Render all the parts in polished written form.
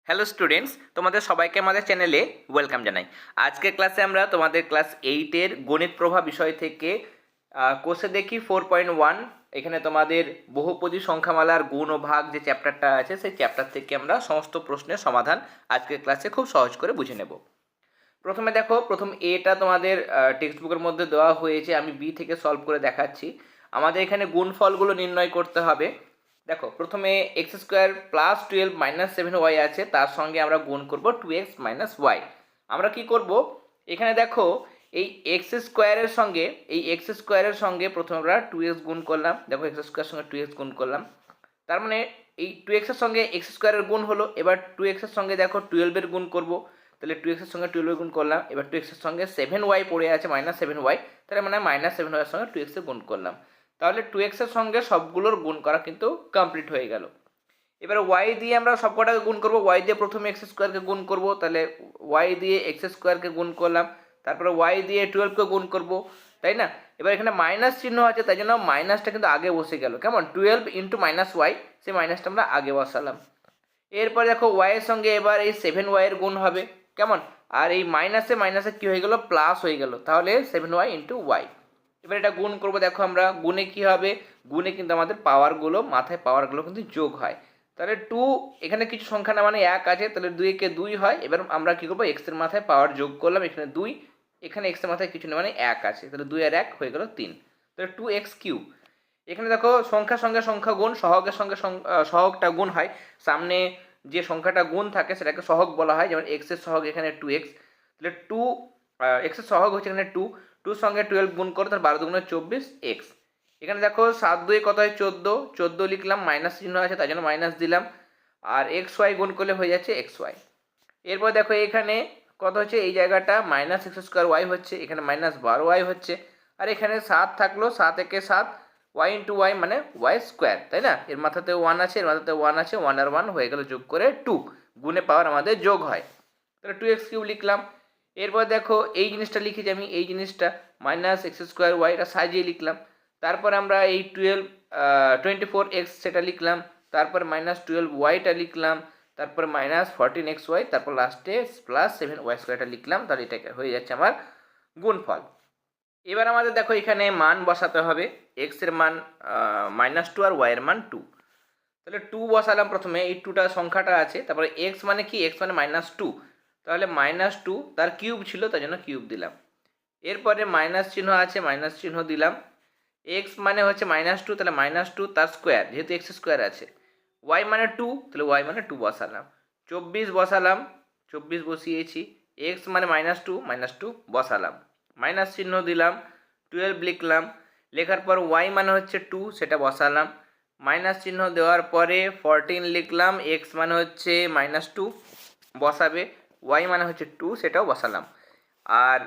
Hello students, তোমাদের সবাইকে আমাদের চ্যানেলে ওয়েলকাম জানাই। আজকের ক্লাসে আমরা তোমাদের ক্লাস 8-এর গণিত প্রভা বিষয় থেকে কোষে দেখি 4.1, এখানে তোমাদের বহুপদী সংখ্যামালার গুণ ও ভাগ যে চ্যাপ্টারটা আছে সেই চ্যাপ্টার থেকে আমরা সমস্ত প্রশ্নের সমাধান আজকের ক্লাসে খুব সহজ করে বুঝে নেব। প্রথমে দেখো, প্রথম এটা তোমাদের টেক্সট বুকের মধ্যে দেওয়া হয়েছে, আমি বি থেকে সলভ করে দেখাচ্ছি। আমাদের এখানে গুণফলগুলো নির্ণয় করতে হবে। দেখো, প্রথমে x square plus 12 minus 7y আছে, তার সঙ্গে আমরা গুণ করব 2x মাইনাস ওয়াই। আমরা কি করব, এখানে দেখো এই এক্স স্কোয়ারের সঙ্গে প্রথমে আমরা 2x গুণ করলাম। দেখো, এক্স স্কোয়ারের সঙ্গে 2x গুণ করলাম, তার মানে এই 2x এর সঙ্গে এক্স স্কোয়ারের গুণ হলো। এবার 2x এর সঙ্গে দেখো 12 এর গুণ করব, তাহলে 2x এর সঙ্গে 12 গুণ করলাম। এবার 2x এর সঙ্গে 7y পড়ে আছে মাইনাস 7y, তাহলে মানে মাইনাস 7y এর সঙ্গে 2x এর গুণ করলাম। তাহলে 2x এর সঙ্গে সবগুলোর গুণ করা কিন্তু কমপ্লিট হয়ে গেল। এবার y দিয়ে আমরা সবকটাকে গুণ করব। y দিয়ে প্রথমে এক্স স্কোয়ারকে গুণ করব, তাহলে y দিয়ে এক্স স্কোয়ারকে গুণ করলাম, তারপরে y দিয়ে 12কে গুণ করব, তাই না? এবার এখানে মাইনাস চিহ্ন আছে, তাই জন্য মাইনাসটা কিন্তু আগে বসে গেল। কেমন? 12 ইন্টু মাইনাস ওয়াই, সেই মাইনাসটা আমরা আগে বসালাম। এরপর দেখো y এর সঙ্গে এবার এই 7y এর গুণ হবে। কেমন? আর এই মাইনাসে মাইনাসে কি হয়ে গেল? প্লাস হয়ে গেল, তাহলে 7y ইন্টু ওয়াই। এবার এটা গুণ করব। দেখো, আমরা গুণে কি হবে, গুণে কিন্তু আমাদের পাওয়ারগুলো, মাথায় পাওয়ারগুলো কিন্তু যোগ হয়। তাহলে 2, এখানে কিছু সংখ্যা না মানে 1 আছে, তাহলে 2 কে 2 হয়। এবার আমরা কি করব, x এর মাথায় পাওয়ার যোগ করলাম, এখানে 2, এখানে x এর মাথায় কিছু না মানে 1 আছে, তাহলে 2 আর 1 হয়ে গেল 3, তাহলে 2x কিউব। এখানে দেখো সংখ্যার সঙ্গে সংখ্যা গুণ, সহগের সঙ্গে সহগটা গুণ হয়। সামনে যে সংখ্যাটা গুণ থাকে সেটাকে সহগ বলা হয়, যেমন x এর সহগ এখানে 2x, তাহলে 2 x এর সহগ হচ্ছে এখানে 2, 2 সঙ্গে 12 গুণ করো, তাহলে 12 দুগুণে 24x। এখানে দেখো 7 2 কত হয়? 14, 14 লিখলাম, মাইনাস চিহ্ন আছে তাই জন্য মাইনাস দিলাম, আর xy গুণ করলে হয়ে যাচ্ছে xy। এরপর দেখো এখানে কত হচ্ছে, এই জায়গাটা মাইনাস এক্স স্কোয়ার ওয়াই হচ্ছে, এখানে মাইনাস 12y হচ্ছে, আর এখানে 7 থাকলো, 7 একে 7, ওয়াই ইন্টু ওয়াই মানে ওয়াই স্কোয়ার, তাই না? এর মাথাতে 1 আছে, এর মাথাতে 1 আছে, 1 আর 1 হয়ে গেল, যোগ করে 2, গুণে পাওয়ার আমাদের যোগ হয়, তাহলে 2x কিউব লিখলাম। এরপর দেখো এই জিনিসটা লিখেছি আমি, এই জিনিসটা মাইনাস এক্স স্কোয়ার ওয়াই, এটা সাজিয়ে লিখলাম। তারপর আমরা এই 24x সেটা লিখলাম, তারপর মাইনাস 12yটা লিখলাম, তারপর মাইনাস 14xy, তারপর লাস্টে প্লাস 7y স্কোয়ারটা লিখলাম, তাহলে এটা হয়ে যাচ্ছে আমার গুণফল। এবার আমাদের দেখো এখানে মান বসাতে হবে, x এর মান -2 আর y এর মান 2, তাহলে 2 বসালাম প্রথমে, এই 2টা সংখ্যাটা আছে, তারপরে x মানে কি, x মানে -2, তাহলে -2 তার কিউব ছিল তাই জন্য কিউব দিলাম। এরপরে মাইনাস চিহ্ন আছে, মাইনাস চিহ্ন দিলাম। x মানে হচ্ছে -2, তাহলে -2 তার স্কোয়ার, যেহেতু x স্কোয়ার আছে। y মানে 2, তাহলে y মানে 2 বসালাম। 24 বসালাম, 24 বসিয়েছি। x মানে -2, -2 বসালাম, মাইনাস চিহ্ন দিলাম, 12 লিখলাম। লেখার পর y মানে হচ্ছে 2, সেটা বসালাম, মাইনাস চিহ্ন দেওয়ার পরে 14 লিখলাম, x মানে হচ্ছে -2 বসাবে, y মানে হচ্ছে 2 সেটাও বসালাম। আর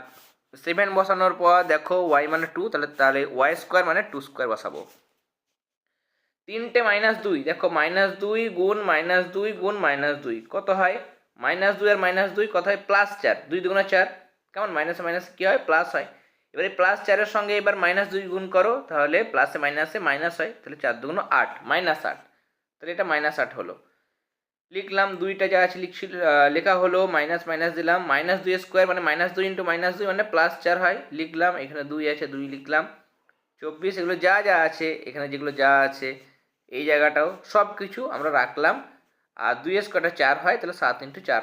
7 বসানোর পর দেখো y মানে 2, তাহলে y স্কোয়ার মানে 2 স্কোয়ার বসাবো। 3টে -2, দেখো -2 গুণ -2 গুণ -2 কত হয়? -2 আর -2 কত হয়? +4, 2 দুগুণে 4, কেমন? মাইনাসে মাইনাসে কী হয়? প্লাস হয়। এবারে +4-এর সঙ্গে এবার -2 গুণ করো, তাহলে প্লাসে মাইনাসে মাইনাস হয়, তাহলে 4 দুগুণ 8, -8, তাহলে এটা -8 হলো। লিখলাম, 2টা যা আছে লেখা হলো, মাইনাস মাইনাস দিলাম, -2 স্কোয়ার মানে -2 ইন্টু -2 মানে +4 হয়, লিখলাম। এখানে 2 আছে, 2 লিখলাম। 24 এগুলো যা যা আছে, এখানে যেগুলো যা আছে এই জায়গাটাও সব কিছু আমরা রাখলাম। আর 2 স্কোয়ারটা 4 হয়, তাহলে 7 ইন্টু 4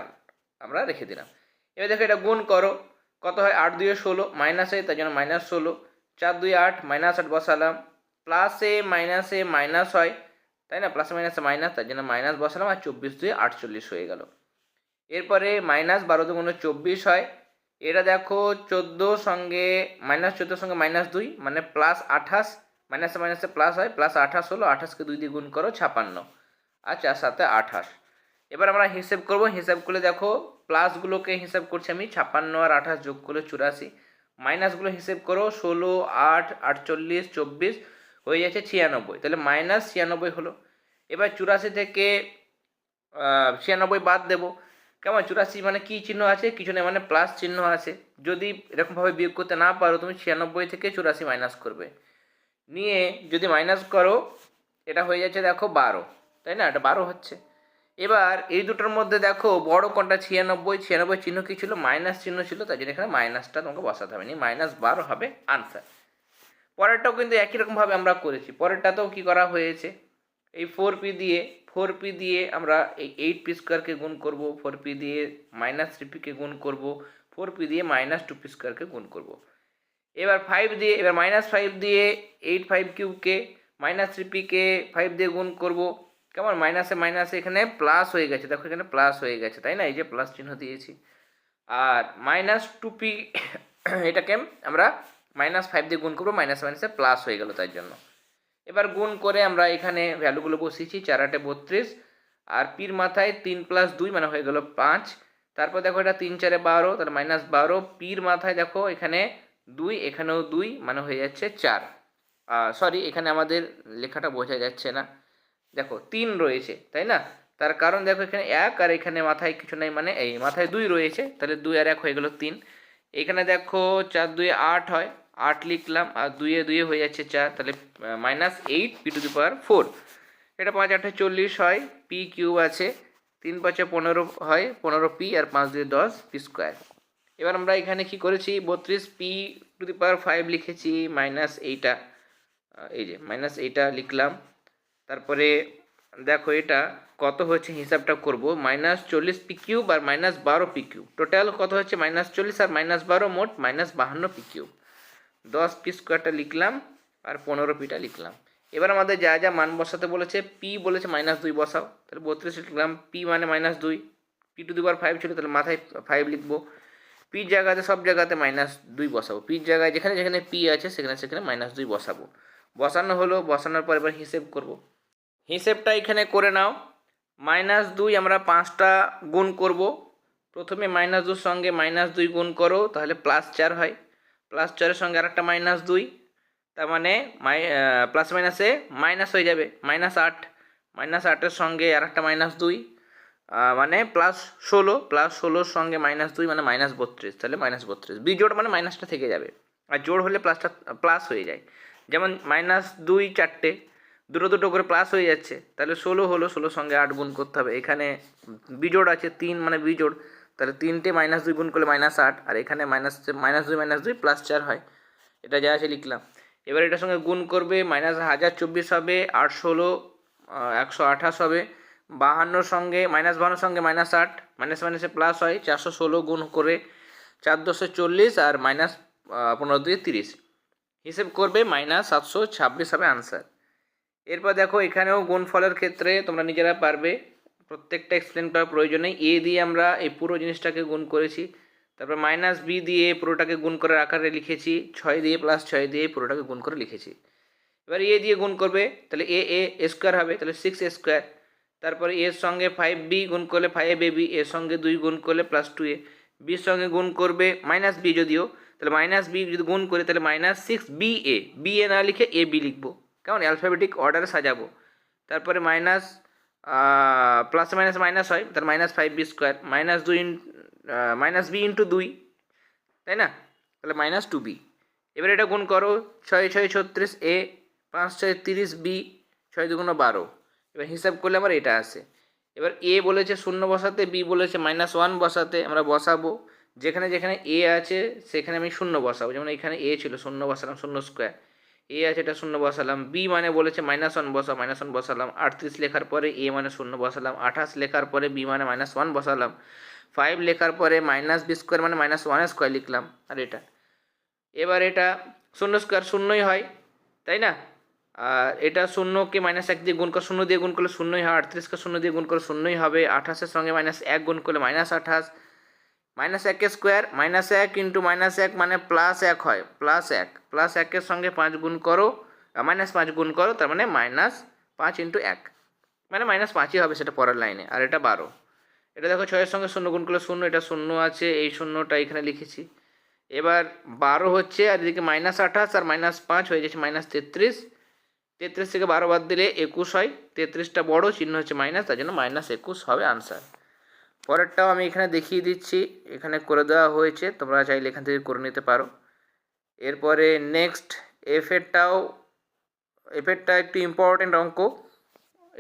আমরা রেখে দিলাম। এবার দেখো এটা গুণ করো, কত হয়? 8 2 16, মাইনাসে তাই জন্য -16, 4 2 8, -8 বসালাম। প্লাসে মাইনাসে মাইনাস হয়, তাই না? প্লাসে মাইনাসে মাইনাস, তার জন্য মাইনাস বসালাম, আর 24 2 48 হয়ে গেল। এরপরে -12 দুগুণে 24 হয়। এটা দেখো 14 সঙ্গে -14 সঙ্গে -2 মানে +28, মাইনাসে মাইনাসে প্লাস হয়, +28 হলো। 28কে 2 দিয়ে গুণ করো, 56, আচ্ছা 7 28। এবার আমরা হিসেব করব, হিসাব করলে দেখো প্লাসগুলোকে হিসাব করছি আমি, 56 আর 28 যোগ করলে 84, মাইনাসগুলো হিসেব করো, 16 8 48 24 হয়ে যাচ্ছে 96, তাহলে -96 হলো। এবার 84 থেকে 96 বাদ দেবো, কেমন? 84 মানে কি চিহ্ন আছে? কিছু নেই, মানে প্লাস চিহ্ন আছে। যদি এরকমভাবে বিয়োগ করতে না পারো, তুমি 96 থেকে 84 মাইনাস করবে, নিয়ে যদি মাইনাস করো, এটা হয়ে যাচ্ছে দেখো 12, তাই না? এটা 12 হচ্ছে। এবার এই দুটোর মধ্যে দেখো বড় কোনটা 96, 96 চিহ্ন কি ছিল, মাইনাস চিহ্ন ছিল, তাই জন্য এখানে মাইনাসটা তোমাকে বসাতে হবে, -12 হবে আনসার। পরেরটাও কিন্তু একই রকমভাবে আমরা করেছি, পরেরটাতেও কি করা হয়েছে, এই 4p দিয়ে আমরা এই 8p স্কোয়ারকে গুণ করব, 4p দিয়ে -3p কে গুণ করব, 4p দিয়ে -2p স্কোয়ারকে গুণ করব। এবার 5 দিয়ে, এবার -5 দিয়ে 8 5 কিউবকে, -3p কে 5 দিয়ে গুণ করব, কেমন মাইনাসে মাইনাসে এখানে প্লাস হয়ে গেছে, দেখো এখানে প্লাস হয়ে গেছে, তাই না, এই যে প্লাস চিহ্ন দিয়েছি। আর -2p এটাকে আমরা -5 দিয়ে গুণ করবো, মাইনাসে মাইনাসে প্লাস হয়ে গেল তাই জন্য। এবার গুণ করে আমরা এখানে ভ্যালুগুলো বসিয়েছি, 4 8 32, আর পির মাথায় 3 + 2 মানে হয়ে গেল 5। তারপর দেখো এটা 3 4 12, তাহলে -12, পির মাথায় দেখো এখানে 2, এখানেও 2 মানে হয়ে যাচ্ছে 4। সরি, এখানে আমাদের লেখাটা বোঝা যাচ্ছে না, দেখো 3 রয়েছে তাই না, তার কারণ দেখো এখানে 1 আর এখানে মাথায় কিছু নাই, মানে এই মাথায় 2 রয়েছে, তাহলে 2 আর 1 হয়ে গেল 3। এখানে দেখো 4 2 8 হয়, 8 লিখলাম, আর 2 এ 2 হয়ে যাচ্ছে 4, তাহলে -8p⁴। এটা 5 8 40 হয়, p কিউব আছে, 3 5 15 হয়, 15p, আর 5 2 10 p স্কোয়ার। এবার আমরা এখানে কি করেছি, 32p⁵ লিখেছি, মাইনাস এইটা, এই যে মাইনাস এইটা লিখলাম। তারপরে দেখো এটা কত হচ্ছে হিসাবটা করব, -40p³ আর -12p³, টোটাল কত হচ্ছে -40 আর -12, মোট -52p³। 10p স্কোয়ারটা লিখলাম আর 15pটা লিখলাম। এবার আমাদের যা যা মান বসাতে বলেছে, p বলেছে -2 বসাও, তাহলে 32 লিখলাম, p মানে -2, p⁵ ছিল তাহলে মাথায় 5 লিখবো, p জায়গাতে সব জায়গাতে -2 বসাবো, p জায়গায় যেখানে যেখানে p আছে সেখানে সেখানে -2 বসাবো। বসানো হলো, বসানোর পর এবার হিসেব করব, হিসেবটা এখানে করে নাও। -2 আমরা 5টা গুণ করব, প্রথমে -2 সঙ্গে -2 গুণ করো, তাহলে +4 হয়, +4 এর সঙ্গে আরেকটা -2, তার মানে প্লাস মাইনাসে মাইনাস হয়ে যাবে, -8, -8 সঙ্গে আরেকটা -2, মানে +16, +16 সঙ্গে -2 মানে -32, তাহলে -32, বিজোড় মানে মাইনাসটা থেকে যাবে, আর জোড় হলে প্লাসটা প্লাস হয়ে যায়, যেমন -2 4টে, দুটো দুটো করে প্লাস হয়ে যাচ্ছে, তাহলে 16 হলো, 16 সঙ্গে 8 গুণ করতে হবে, এখানে বিজোড় আছে 3 মানে বিজোড়, তাহলে 3টে -2 গুণ করলে -8, আর এখানে -2 +4 হয়, এটা যা আছে লিখলাম। এবার এটার সঙ্গে গুণ করবে, -1024 হবে, 8 16 128 হবে, 52 সঙ্গে -52 সঙ্গে -8, মাইনাস মাইনাসে প্লাস হয়, 416 গুণ করে 4 10 40, আর -15 2 30, হিসেব করবে -726 হবে আনসার। এরপর দেখো এখানেও গুণফলের ক্ষেত্রে তোমরা নিজেরা পারবে, প্রত্যেকটা এক্সপ্লেন করার প্রয়োজন নেই। a দিয়ে আমরা এই পুরো জিনিসটাকে গুণ করেছি, তারপর -b দিয়ে পুরোটাকে গুণ করে আকারে লিখেছি, 6 দিয়ে +6 দিয়ে পুরোটাকে গুণ করে লিখেছি। এবার a দিয়ে গুণ করবে, তাহলে a স্কোয়ার হবে, তাহলে 6a স্কোয়ার, তারপরে এর সঙ্গে 5b গুণ করলে 5ab, এর সঙ্গে 2 গুণ করলে +2a, বির সঙ্গে গুণ করবে -b যদিও, তাহলে -b যদি গুণ করে তাহলে -6ba, ba না লিখে ab লিখবো, কেমন অ্যালফাবেটিক অর্ডারে সাজাবো। তারপরে প্লাস মাইনাস মাইনাস হয়, তার -5b স্কোয়ার, -b ইন্টু 2, তাই না, তাহলে -2b। এবার এটা গুণ করো, 6 6 36a, 5 6 30b, 6 2 12, এবার হিসাব করলে আমার এটা আসে। এবার a বলেছে 0 বসাতে, b বলেছে -1 বসাতে, আমরা বসাবো, যেখানে যেখানে a আছে সেখানে আমি 0 বসাবো, যেমন এখানে a ছিল 0 বসালাম, 0 স্কোয়ার, a আছে এটা 0 বসালাম, b মানে বলেছে -1 বসাও, -1 বসালাম, 38 লেখার পরে a মানে 0 বসালাম, 28 লেখার পরে b মানে -1 বসালাম, 5 লেখার পরে -b স্কোয়ার মানে -1 স্কোয়ার লিখলাম, আর এটা এবার এটা 0 স্কোয়ার 0ই হয়, তাই না, আর এটা 0কে -1 দিয়ে গুণ করে, 0 দিয়ে গুণ করলে 0ই হয়, 38কে 0 দিয়ে গুণ করলে 0ই হবে, 28-এর সঙ্গে -1 গুণ করলে -28, -1 স্কোয়ার, -1 ইন্টু -1 মানে +1 হয়, +1, +1-এর সঙ্গে 5 গুণ করো, -5 গুণ করো, তার মানে -5 ইন্টু 1 মানে -5ই হবে, সেটা পরের লাইনে, আর এটা 12। এটা দেখো 6-এর সঙ্গে 0 গুণ করলে 0, এটা 0 আছে, এই 0টা এখানে লিখেছি। এবার 12 হচ্ছে, আর এদিকে -28 আর -5 হয়ে যাচ্ছে -33, 33 থেকে 12 বাদ দিলে 21 হয়, 33টা বড়, চিহ্ন হচ্ছে মাইনাস, তার জন্য -21 হবে আনসার। পরেরটাও আমি এখানে দেখিয়ে দিচ্ছি, এখানে করে দেওয়া হয়েছে, তোমরা চাইলে এখান থেকে করে নিতে পারো। এরপরে নেক্সট এফেরটা একটু ইম্পর্টেন্ট অঙ্ক,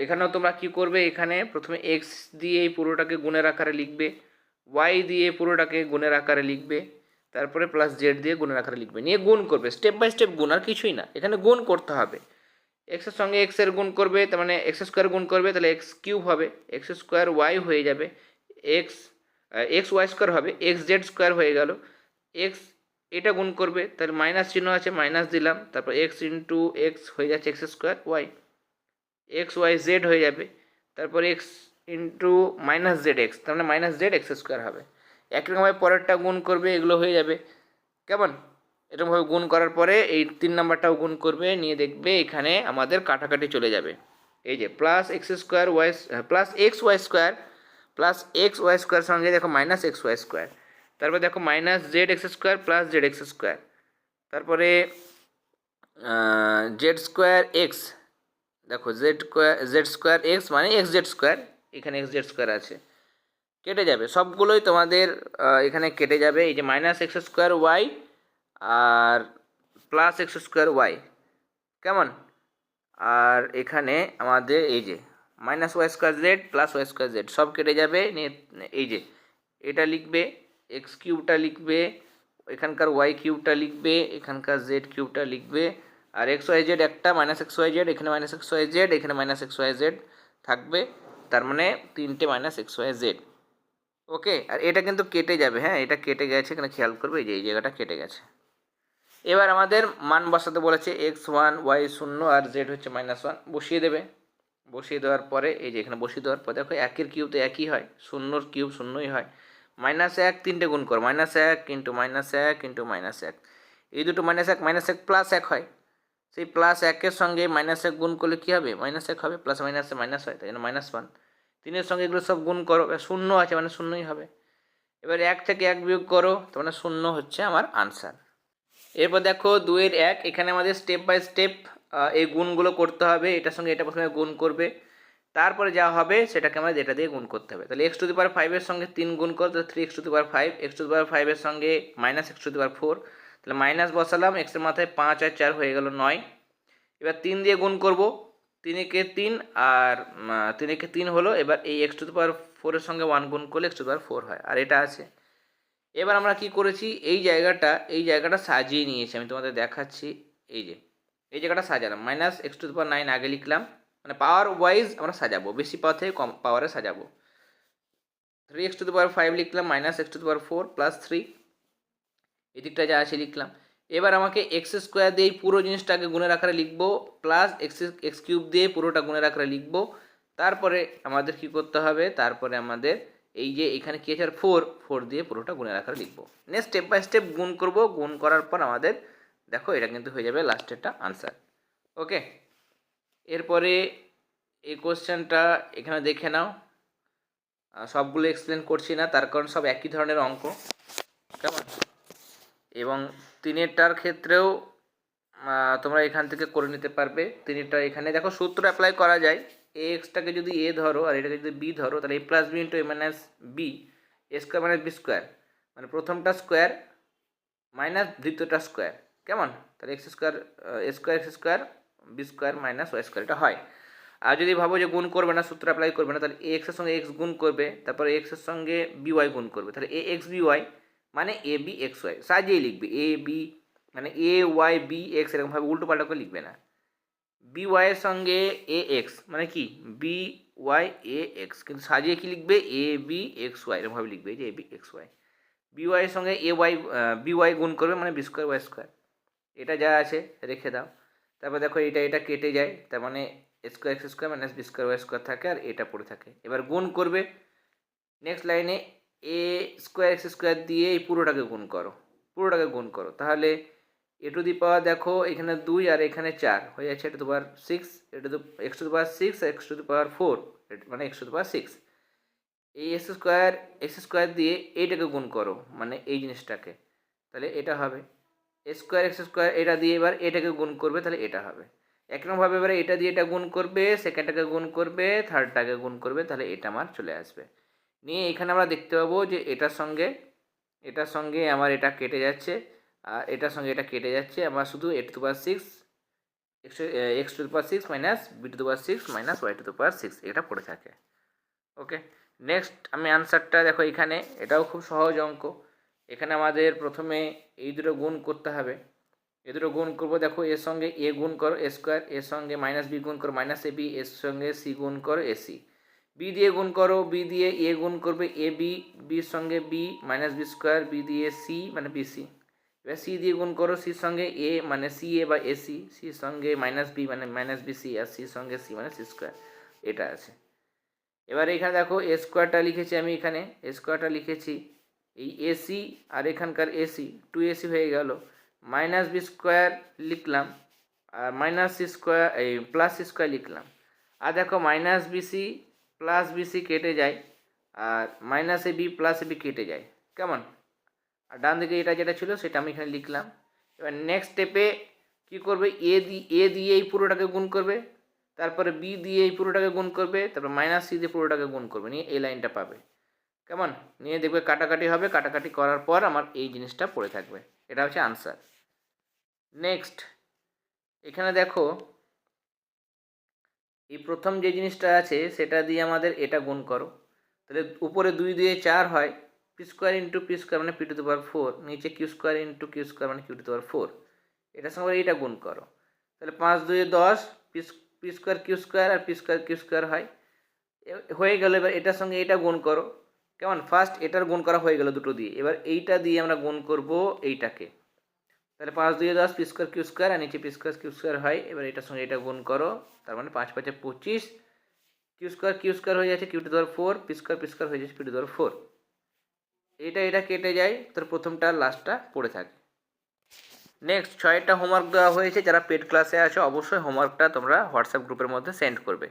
এখানেও তোমরা কি করবে, এখানে প্রথমে এক্স দিয়ে এই পুরোটাকে গুণের আকারে লিখবে, ওয়াই দিয়ে পুরোটাকে গুণের আকারে লিখবে, তারপরে প্লাস জেড দিয়ে গুণের আকারে লিখবে, নিয়ে গুণ করবে, স্টেপ বাই স্টেপ গুণ, আর কিছুই না, এখানে গুণ করতে হবে। এক্সের সঙ্গে এক্সের গুণ করবে, তার মানে এক্স স্কোয়ার গুণ করবে, তাহলে এক্স কিউব হবে, এক্স স্কোয়ার ওয়াই হয়ে যাবে, এক্স এক্স ওয়াই স্কোয়ার হবে, এক্স জেড স্কোয়ার হয়ে গেল, এক্স এটা গুণ করবে, তাহলে মাইনাস চিহ্ন আছে মাইনাস দিলাম, তারপর এক্স ইন্টু এক্স হয়ে যাচ্ছে X square Y, X Y Z হয়ে যাবে, তারপর X into minus Z X, তার মানে মাইনাস জেড এক্স স্কোয়ার হবে। একইরকমভাবে পরেরটা গুণ করবে, এগুলো হয়ে যাবে কেমন, এরকমভাবে গুণ করার পরে এই 3 নাম্বারটাও গুণ করবে, নিয়ে দেখবে এখানে আমাদের কাটাকাটি চলে যাবে। এই যে plus X square Y plus X Y square plus X Y square সঙ্গে দেখো মাইনাস এক্স ওয়াই স্কোয়ার, তারপর দেখো minus Z X square plus Z X square, তারপরে জেড স্কোয়ার এক্স, দেখো জেড স্কোয়ার এক্স মানে এক্স জেড স্কোয়ার, এখানে X Z square আছে, কেটে যাবে সবগুলোই তোমাদের, এখানে কেটে যাবে, এই যে মাইনাস এক্স স্কোয়ার ওয়াই আর প্লাস এক্স স্কোয়ার ওয়াই কেমন, আর এখানে আমাদের এই যে minus Y square Z plus Y square Z সব কেটে যাবে, নিয়ে এই যে এটা লিখবে, এক্স কিউবটা লিখবে, এখানকার ওয়াই কিউবটা লিখবে, এখানকার জেড কিউবটা লিখবে, আর এক্স ওয়াই জেড একটা মাইনাস এক্স ওয়াই জেড, এখানে মাইনাস এক্স ওয়াই জেড, এখানে মাইনাস এক্স ওয়াই জেড থাকবে, তার মানে 3টে মাইনাস এক্স ওয়াই জেড। ওকে, আর এটা কিন্তু কেটে যাবে, হ্যাঁ এটা কেটে গেছে, এখানে খেয়াল করবে এই যে এই জায়গাটা কেটে গেছে। এবার আমাদের মান বসাতে বলেছে, এক্স ওয়ান ওয়াই শূন্য আর জেড হচ্ছে -1, বসিয়ে দেবে, বসিয়ে দেওয়ার পরে এই যে এখানে বসিয়ে দেওয়ার পর দেখো একের কিউব তো একই হয়, শূন্যর কিউব শূন্যই হয়, -1 3টে গুণ করো, -1 ইন্টু -1 ইন্টু -1, এই দুটো -1 প্লাস 1 হয়, সেই প্লাস 1-এর সঙ্গে -1 গুণ করলে কী হবে, -1 হবে, প্লাস মাইনাসে মাইনাস হয়, তাই জন্য -1, 3-এর সঙ্গে এগুলো সব গুণ করো, শূন্য আছে মানে শূন্যই হবে, এবার 1 থেকে 1 বিয়োগ করো, তার মানে 0 হচ্ছে আমার আনসার। এরপর দেখো 2-এর 1, এখানে আমাদের স্টেপ বাই স্টেপ এই গুণগুলো করতে হবে, এটার সঙ্গে এটা প্রথমে গুণ করবে, তারপরে যা হবে সেটাকে আমরা যেটা দিয়ে গুণ করতে হবে, তাহলে x⁵ সঙ্গে 3 গুণ করো, তাহলে 3x⁵, x⁵ সঙ্গে -x⁴, তাহলে মাইনাস বসালাম, এক্সের মাথায় 5 আর 4 হয়ে গেল 9, এবার 3 দিয়ে গুণ করব, 3-একে 3 আর 3-একে 3 হলো, এবার এই x⁴ এর সঙ্গে 1 গুণ করলে x⁴ হয়, আর এটা আছে। এবার আমরা কি করেছি, এই জায়গাটা সাজিয়ে নিয়েছি, আমি তোমাদের দেখাচ্ছি, এই যে এই জায়গাটা সাজালাম, -x⁹ আগে লিখলাম, মানে পাওয়ার ওয়াইজ আমরা সাজাবো, বেশি পাওয়ার থেকে কম পাওয়ারে সাজাবো, 3x⁵ লিখলাম, -x⁴ প্লাস 3, এই দিকটা যা আছে লিখলাম। এবার আমাকে এক্স স্কোয়ার দিয়ে পুরো জিনিসটাকে গুণের আকারে লিখবো, প্লাস এক্স কিউব দিয়ে পুরোটা গুণের আকারে লিখবো, তারপরে আমাদের কি করতে হবে, তারপরে আমাদের এই যে এখানে কি আছে 4 দিয়ে পুরোটা গুণের আকারে লিখবো, নেক্সট স্টেপ বাই স্টেপ গুণ করব, গুণ করার পর আমাদের দেখো এটা কিন্তু হয়ে যাবে লাস্টেরটা আনসার। ওকে, এরপরে এই কোশ্চেনটা এখানে দেখে নাও, সবগুলো এক্সপ্লেন করছি না, তার কারণ সব একই ধরনের অঙ্ক কেমন, এবং 3-এরটার ক্ষেত্রেও তোমরা এখান থেকে করে নিতে পারবে। 3-এরটা এখানে দেখো সূত্র অ্যাপ্লাই করা যায়, এ এক্সটাকে যদি এ ধরো আর এটাকে যদি বি ধরো, তাহলে a plus B into a minus B, A square minus B square, মানে প্রথমটা স্কোয়ার মাইনাস দ্বিতীয়টা স্কোয়ার কেমন, তাহলে X square X square B square minus Y square, এটা হয়। আর যদি ভাবো যে গুণ করবে না, সূত্র অ্যাপ্লাই করবে না, তাহলে এ এক্সের সঙ্গে এক্স গুণ করবে, তারপরে এক্সের সঙ্গে বি ওয়াই গুণ করবে, তাহলে এ এক্স বি ওয়াই মানে এ বি এক্স ওয়াই, সাজিয়ে লিখবে, এ বি মানে এ ওয়াই বি এক্স, এরকমভাবে উল্টো পাল্টা করে লিখবে না। বি ওয়াইয়ের সঙ্গে এ এক্স মানে কি বি ওয়াই এ এক্স, কিন্তু সাজিয়ে কি লিখবে, এ বি এক্স ওয়াই, এরকমভাবে লিখবে, যে A B x Y. B ওয়াইয়ের সঙ্গে এ ওয়াই বি ওয়াই গুণ করবে মানে বি স্কোয়ার ওয়াই স্কোয়ার, এটা যা আছে রেখে দাও। তারপর দেখো এটা কেটে যায়, তার মানে square X square minus B square Y square থাকে, আর এটা পড়ে থাকে। এবার গুণ করবে, নেক্সট লাইনে এ স্কোয়ার এক্স স্কোয়ার দিয়ে এই পুরোটাকে গুণ করো, তাহলে এ টু দি পাওয়ার দেখো এখানে 2 আর এখানে 4 হয়ে যাচ্ছে এটা টু পাওয়ার 6, এটা তো x to the power 6 x to the power 4, মানে এক্স টু দি পাওয়ার 6, এই এক্স স্কোয়ার দিয়ে এইটাকে গুণ করো মানে এই জিনিসটাকে, তাহলে এটা হবে স্কোয়ার এক্স স্কোয়ার, এটা দিয়ে এবার এটাকে গুণ করবে, তাহলে এটা হবে। একরকমভাবে এবারে এটা দিয়ে এটা গুণ করবে, সেকেন্ডটাকে গুণ করবে, থার্ডটাকে গুণ করবে, তাহলে এটা আমার চলে আসবে। নিয়ে এখানে আমরা দেখতে পাবো যে এটার সঙ্গে আমার এটা কেটে যাচ্ছে, আর এটার সঙ্গে এটা কেটে যাচ্ছে, আমার শুধু a to the power 6 x to the power 6 minus b to the power 6 minus y to the power 6 এটা পড়ে থাকে। ওকে, নেক্সট আমি আনসারটা দেখো এখানে, এটাও খুব সহজ অঙ্ক। এখানে আমাদের প্রথমে এই দুটো গুণ করতে হবে। এ দুটো গুণ করবো, দেখো এর সঙ্গে এ গুণ করো এ স্কোয়ার, এর সঙ্গে মাইনাস বি গুণ করো মাইনাস এ বি, এর সঙ্গে সি গুণ করো এ সি, বি দিয়ে গুণ করো, বি দিয়ে এ গুণ করবে এ বি, বির সঙ্গে B minus B square, B দিয়ে সি মানে বি সি, এবার সি দিয়ে গুণ করো সির সঙ্গে এ মানে সি এ বা এ সি, সির সঙ্গে মাইনাস বি মানে মাইনাস বি সি, আর সির সঙ্গে সি মানে সি স্কোয়ার, এটা আছে। এবার এখানে দেখো এ স্কোয়ারটা লিখেছি আমি, এখানে এ স্কোয়ারটা লিখেছি, এই এসি আর এখানকার এসি টু এসি হয়ে গেল, মাইনাস বি স্কোয়ার লিখলাম আর মাইনাস সি স্কোয়ার এই প্লাস সি স্কোয়ার লিখলাম। আর দেখো মাইনাস বিসি প্লাস বিসি কেটে যায়, আর minus A B plus A B কেটে যায়, কেমন? আর ডান দিকে এটা যেটা ছিল সেটা আমি এখানে লিখলাম। এবার নেক্সট স্টেপে কী করবে, এ দিয়ে এই পুরোটাকে গুণ করবে, তারপরে বি দিয়ে এই পুরোটাকে গুণ করবে, তারপর মাইনাস সি দিয়ে পুরোটাকে গুণ করবে, নিয়ে এই লাইনটা পাবে, কেমন? নিয়ে দেখবে কাটাকাটি হবে, কাটাকাটি করার পর আমার এই জিনিসটা পড়ে থাকবে। এটা হচ্ছে আনসার। নেক্সট এখানে দেখো এই প্রথম যে জিনিসটা আছে সেটা দিয়ে আমাদের এটা গুণ করো, তাহলে উপরে 2 দিয়ে 4 হয়, P square into P square মানে পি টু দি পাওয়ার 4, নিচে Q square into Q square মানে কিউ টু দি পাওয়ার 4, এটার সঙ্গে এইটা গুণ করো, তাহলে 5 2 10, পি স্কোয়ার কিউ স্কোয়ার আর পি স্কোয়ার কিউ স্কোয়ার হয়, হয়ে গেল। এবার এটার সঙ্গে এটা গুণ করো, কেমন? ফার্স্ট এটার গুণ করা হয়ে গেল দুটো দিয়ে, এবার এইটা দিয়ে আমরা গুণ করব এইটাকে, তাহলে 5 2 10 পি স্কোয়ার কিউ স্কোয়ার আর নিচে পি স্কোয়ার কিউ স্কোয়ার হয়, এবার এটার সঙ্গে এটা গুণ করো, তার মানে 5 5 25, কিউ স্কোয়ার হয়ে যাচ্ছে Q to the power 4, P square হয়ে যাচ্ছে পি টু দি পাওয়ার 4, এটা কেটে যায়, তোর প্রথমটা লাস্টটা পড়ে থাকে। নেক্সট 6টা হোমওয়ার্ক দেওয়া হয়েছে, যারা পেড ক্লাসে আছো অবশ্যই হোমওয়ার্কটা তোমরা হোয়াটসঅ্যাপ গ্রুপের মধ্যে সেন্ড করবে,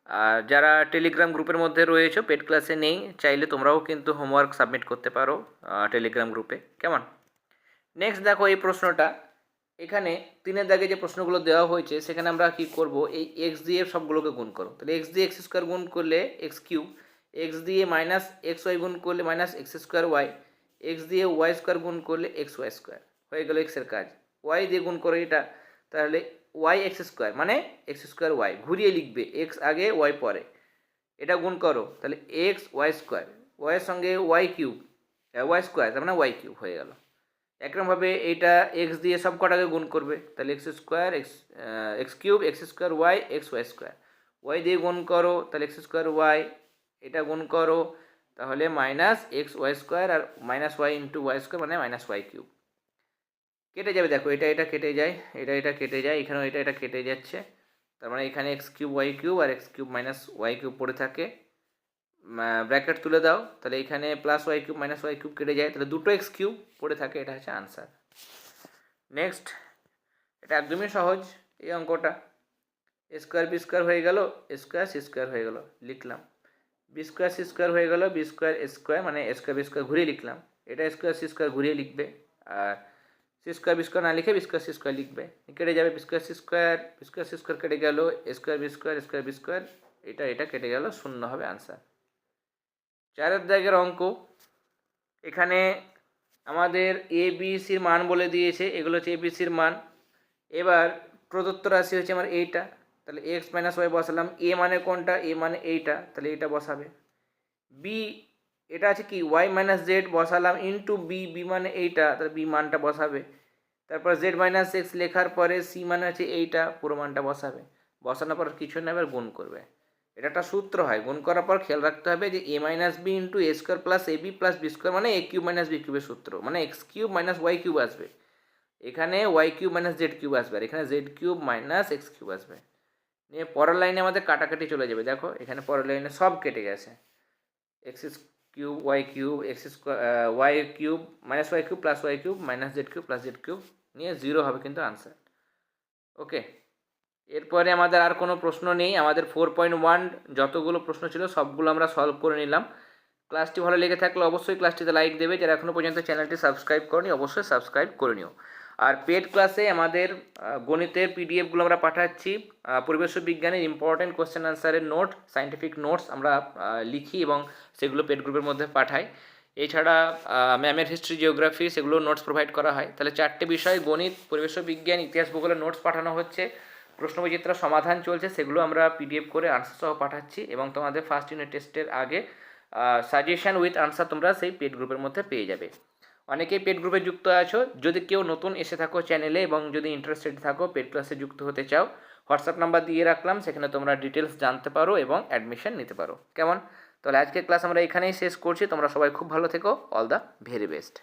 আর যারা টেলিগ্রাম গ্রুপের মধ্যে রয়েছে পেড ক্লাসে নেই, চাইলে তোমরাও কিন্তু হোমওয়ার্ক সাবমিট করতে পারো টেলিগ্রাম গ্রুপে, কেমন? নেক্সট দেখো এই প্রশ্নটা, এখানে 3-এর দাগে যে প্রশ্নগুলো দেওয়া হয়েছে সেখানে আমরা কি করব, এই এক্স দিয়ে সবগুলোকে গুণ করো, তাহলে এক্স দিয়ে এক্স স্কোয়ার গুণ করলে এক্স কিউব, এক্স দিয়ে মাইনাস এক্স ওয়াই গুণ করলে minus X square Y, X দিয়ে ওয়াই স্কোয়ার গুণ করলে এক্স ওয়াই স্কোয়ার, হয়ে গেল এক্সের কাজ। ওয়াই দিয়ে গুণ করো এটা, তাহলে ওয়াই এক্স স্কোয়ার মানে এক্স স্কোয়ার ওয়াই, ঘুরিয়ে লিখবে এক্স আগে ওয়াই পরে, এটা গুণ করো, তাহলে এক্স ওয়াই স্কোয়ার, ওয়াইয়ের সঙ্গে ওয়াই কিউব ওয়াই স্কোয়ার তার মানে ওয়াই কিউব হয়ে গেল। একরকমভাবে এইটা এক্স দিয়ে সব কটাকে গুণ করবে, তাহলে X square X cube X square Y X Y square, Y দিয়ে গুণ করো তাহলে এক্স স্কোয়ার ওয়াই, এটা গুণ করো তাহলে মাইনাস এক্স ওয়াই স্কোয়ার আর minus y into y square মানে মাইনাস ওয়াই কিউব, কেটে যাবে, দেখো এটা কেটে যায়, এটা কেটে যায়, এখানেও এটা কেটে যাচ্ছে, তার মানে এখানে এক্স কিউব ওয়াই কিউব আর x cube minus Y cube পড়ে থাকে, ব্র্যাকেট তুলে দাও, তাহলে এখানে plus Y cube minus Y cube কেটে যায়, তাহলে দুটো এক্স কিউব পড়ে থাকে, এটা হচ্ছে আনসার। নেক্সট এটা একদমই সহজ এই অঙ্কটা, এ স্কোয়ার বি স্কোয়ার হয়ে গেল, এ স্কোয়ার সি স্কোয়ার হয়ে গেল, লিখলাম, বি স্কোয়ার সি স্কোয়ার হয়ে গেল, বি স্কোয়ার এ স্কোয়ার মানে এ স্কোয়ার বি স্কোয়ার ঘুরিয়ে লিখলাম, এটা স্কোয়ার সি স্কোয়ার ঘুরিয়ে লিখবে, আর সি স্কোয়ার বি স্কোয়ার না লিখে বি স্কোয়ার সি স্কোয়ার লিখবে, কেটে যাবে বি স্কোয়ার সি স্কোয়ার কেটে গেল, এ স্কোয়ার বি স্কোয়ার এটা কেটে গেল, শূন্য হবে আনসার। 4-এর দাগের অঙ্ক, এখানে আমাদের এ বি সির মান বলে দিয়েছে, এগুলো হচ্ছে এ বি সির মান। এবার প্রদত্ত রাশি হচ্ছে আমার এইটা, তাহলে এক্স মাইনাস ওয়াই বসালাম, এ মানে কোনটা, এ মানে এইটা, তাহলে এইটা বসাবে, বি এটা আছে কি ওয়াই মাইনাস জেড বসালাম ইন্টু বি মানে এইটা, তাহলে বি মানটা বসাবে, তারপর জেড মাইনাস এক্স লেখার পরে সি মানে আছে এইটা, পুরো মানটা বসাবে, বসানোর পর কিছু না এবার গুণ করবে, এটা একটা সূত্র হয়, গুণ করার পর খেয়াল রাখতে হবে যে A minus B into A square plus A B plus B square মানে এ কিউব মাইনাস বি কিউবের সূত্র, মানে X cube minus Y cube আসবে, এখানে Y cube minus Z cube আসবে, আর এখানে Z cube minus X cube আসবে, নিয়ে পরের লাইনে আমাদের কাটাকাটি চলে যাবে, দেখো এখানে পরের লাইনে সব কেটে গেছে, X cube X square Y cube minus Y cube plus Y cube minus Z cube plus Z cube, নিয়ে 0 হবে কিন্তু আনসার। ওকে, এরপরে আমাদের আর কোনো প্রশ্ন নেই, আমাদের 4.1 যতগুলো প্রশ্ন ছিল সবগুলো আমরা সলভ করে নিলাম। ক্লাসটি ভালো লেগে থাকলে অবশ্যই ক্লাসটিতে লাইক দেবে, যারা এখনও পর্যন্ত চ্যানেলটি সাবস্ক্রাইব করনি অবশ্যই সাবস্ক্রাইব করে নিও। আর পেড ক্লাসে আমাদের গণিতের পিডিএফগুলো আমরা পাঠাচ্ছি, পরিবেশ বিজ্ঞানের ইম্পর্টেন্ট কোশ্চেন আনসারের নোট সায়েন্টিফিক নোটস আমরা লিখি এবং সেগুলো পেড গ্রুপের মধ্যে পাঠাই, এছাড়া ম্যামের হিস্ট্রি, জিওগ্রাফি সেগুলো নোটস প্রোভাইড করা হয়। তাহলে 4টে বিষয় গণিত, পরিবেশ বিজ্ঞান, ইতিহাস, ভূগোলের নোটস পাঠানো হচ্ছে। প্রশ্নবিচিত্রা সমাধান চলছে, সেগুলো আমরা পিডিএফ করে আনসার সহ পাঠাচ্ছি এবং তোমাদের ফার্স্ট ইউনিট টেস্টের আগে সাজেশন উইথ আনসার তোমরা সেই পেড গ্রুপের মধ্যে পেয়ে যাবে। অনেকেই পেড গ্রুপে যুক্ত আছো। যদি কেউ নতুন এসে থাকো চ্যানেলে এবং যদি ইন্টারেস্টেড থাকো পেড ক্লাসে যুক্ত হতে চাও, হোয়াটসঅ্যাপ নাম্বার দিয়ে রাখলাম, সেখানে তোমরা ডিটেলস জানতে পারো এবং অ্যাডমিশন নিতে পারো। কেমন? তাহলে আজকের ক্লাস আমরা এখানেই শেষ করছি। তোমরা সবাই খুব ভালো থেকো। All the very best.